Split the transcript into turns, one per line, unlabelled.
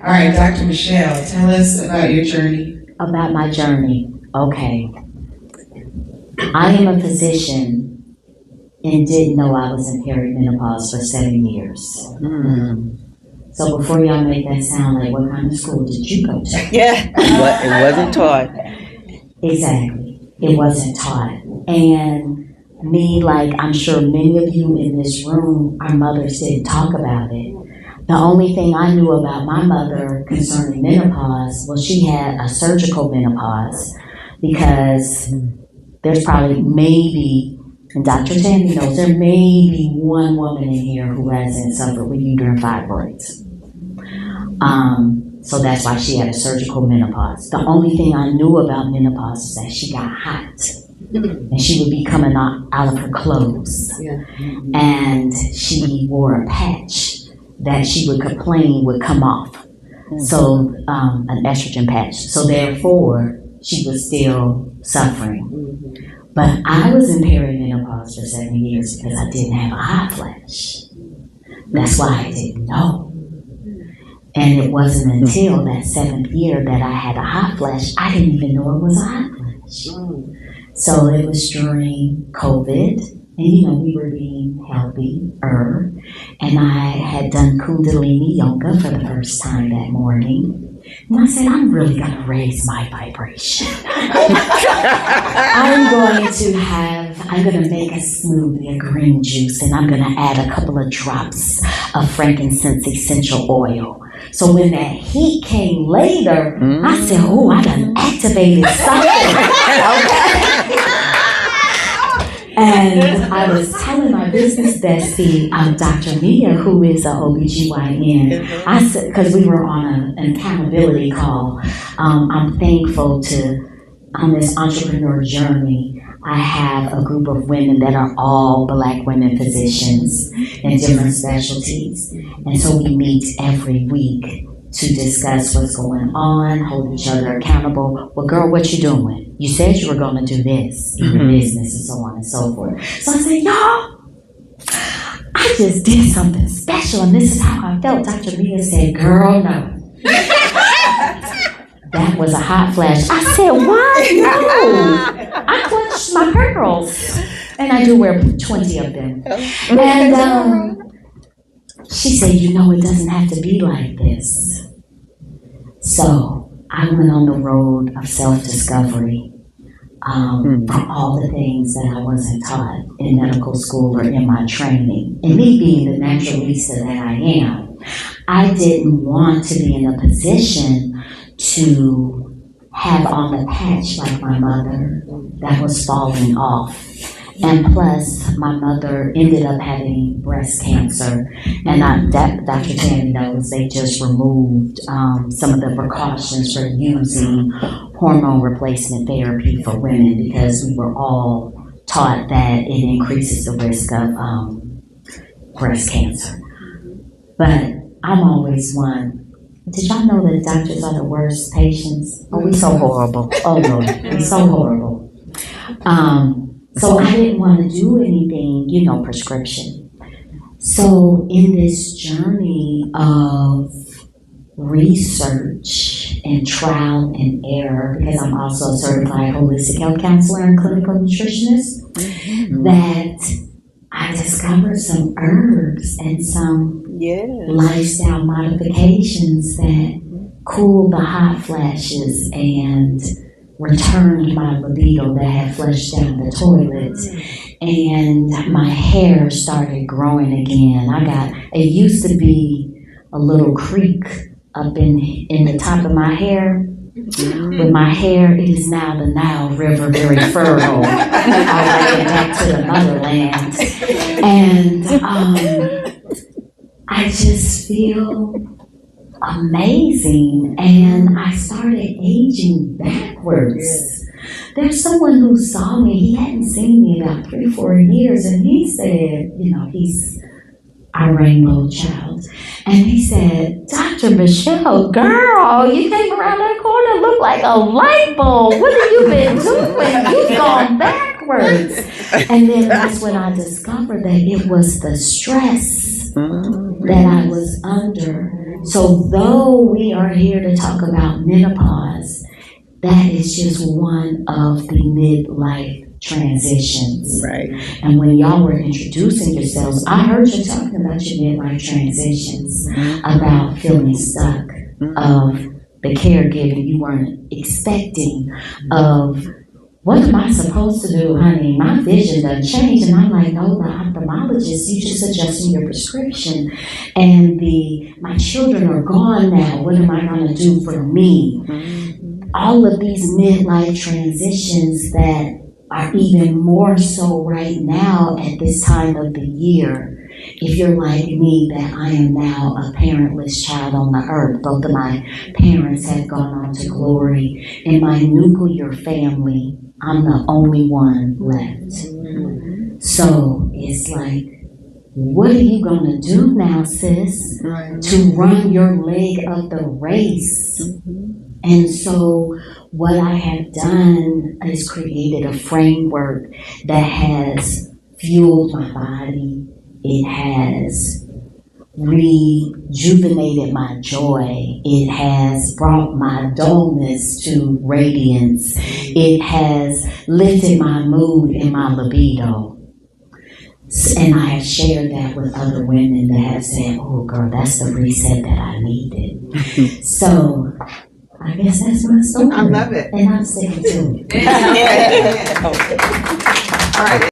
All right, Dr. Michelle, tell us about your journey.
About my journey. Okay. I am a physician and didn't know I was in perimenopause for 7 years. So before y'all make that sound like, what kind of school did you go to?
Yeah, it wasn't taught.
Exactly. It wasn't taught. And me, like I'm sure many of you in this room, our mothers didn't talk about it. The only thing I knew about my mother concerning menopause was she had a surgical menopause, because there's probably maybe, and Dr. Tammy knows, there may be one woman in here who hasn't suffered with uterine fibroids. So that's why she had a surgical menopause. The only thing I knew about menopause is that she got hot. And she would be coming out of her clothes. And she wore a patch that she would complain would come off. So, an estrogen patch. So therefore, she was still suffering. But I was in perimenopause for 7 years because I didn't have a hot flash. That's why I didn't know. And it wasn't until that 7th year that I had a hot flash, I didn't even know it was a hot flash. So it was during COVID, and we were being healthier, and I had done Kundalini Yoga for the first time that morning. And I said, I'm really going to raise my vibration. I'm going to make a smoothie, a green juice, and I'm going to add a couple of drops of frankincense essential oil. So when that heat came later, I said, oh, I done activated something. And I was telling my business bestie, Dr. Mia, who is an OBGYN, I said, because we were on an accountability call, I'm thankful to, on this entrepreneur journey, I have a group of women that are all Black women physicians in different specialties. And so we meet every week to discuss what's going on, hold each other accountable. Well, girl, what you doing? You said you were going to do this in your business and so on and so forth. So I said, y'all, I just did something special and this is how I felt. Dr. Mia said, girl, no. That was a hot flash. I said, what? No. I clutched my pearls. And I do wear 20 of them. And she said, it doesn't have to be like this. So I went on the road of self-discovery for all the things that I wasn't taught in medical school or in my training. And me being the naturalista that I am, I didn't want to be in a position to have on the patch like my mother that was falling off. And plus, my mother ended up having breast cancer. And Dr. Tammy knows they just removed some of the precautions for using hormone replacement therapy for women because we were all taught that it increases the risk of breast cancer. But I'm always one. Did y'all know that doctors are the worst patients? Oh, we so horrible. Oh, Lord, we're so horrible. So I didn't want to do anything, prescription. So in this journey of research and trial and error, because I'm also a certified holistic health counselor and clinical nutritionist, that I discovered some herbs and some lifestyle modifications that cooled the hot flashes and returned my libido that had flushed down the toilet, and my hair started growing again. It used to be a little creek up in the top of my hair. With my hair, it is now the Nile River, very fertile. I like it back to the motherland. And I just feel amazing, and I started aging backwards. There's someone who saw me, he hadn't seen me about 3-4 years, and he said, he's our rainbow child, and he said, Dr. Michelle, girl, you came around that corner, looked like a light bulb. What have you been doing? You've gone backwards. And then that's when I discovered that it was the stress that I was under So though we are here to talk about menopause, that is just one of the midlife transitions.
Right.
And when y'all were introducing yourselves, I heard you talking about your midlife transitions, about feeling stuck, of the caregiving you weren't expecting, of what am I supposed to do, honey? My vision done changed. And I'm like, no, the ophthalmologist, you just adjusting your prescription. And my children are gone now. What am I going to do for me? All of these midlife transitions that are even more so right now at this time of the year. If you're like me, that I am now a parentless child on the earth. Both of my parents have gone on to glory. In my nuclear family, I'm the only one left. So it's like, what are you gonna do now, sis, to run your leg of the race? And so what I have done is created a framework that has fueled my body. It has rejuvenated my joy. It has brought my dullness to radiance. It has lifted my mood and my libido. And I have shared that with other women that have said, oh girl, that's the reset that I needed. So I guess that's my story.
I love it.
And I'm sticking to it.
All right.